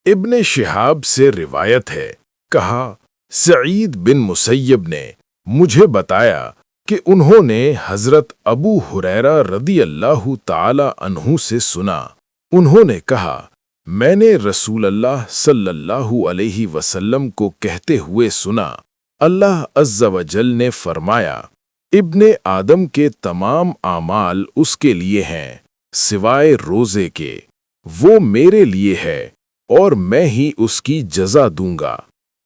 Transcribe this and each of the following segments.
ابن شہاب سے روایت ہے، کہا سعید بن مسیب نے مجھے بتایا کہ انہوں نے حضرت ابو ہریرہ رضی اللہ تعالی عنہ سے سنا۔ انہوں نے کہا، میں نے رسول اللہ صلی اللہ علیہ وسلم کو کہتے ہوئے سنا، اللہ عز و جل نے فرمایا، ابن آدم کے تمام اعمال اس کے لیے ہیں سوائے روزے کے، وہ میرے لیے ہے اور میں ہی اس کی جزا دوں گا۔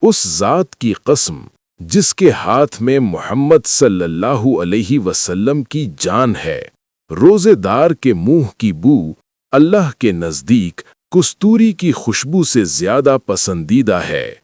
اس ذات کی قسم جس کے ہاتھ میں محمد صلی اللہ علیہ وسلم کی جان ہے، روزے دار کے منہ کی بو اللہ کے نزدیک کستوری کی خوشبو سے زیادہ پسندیدہ ہے۔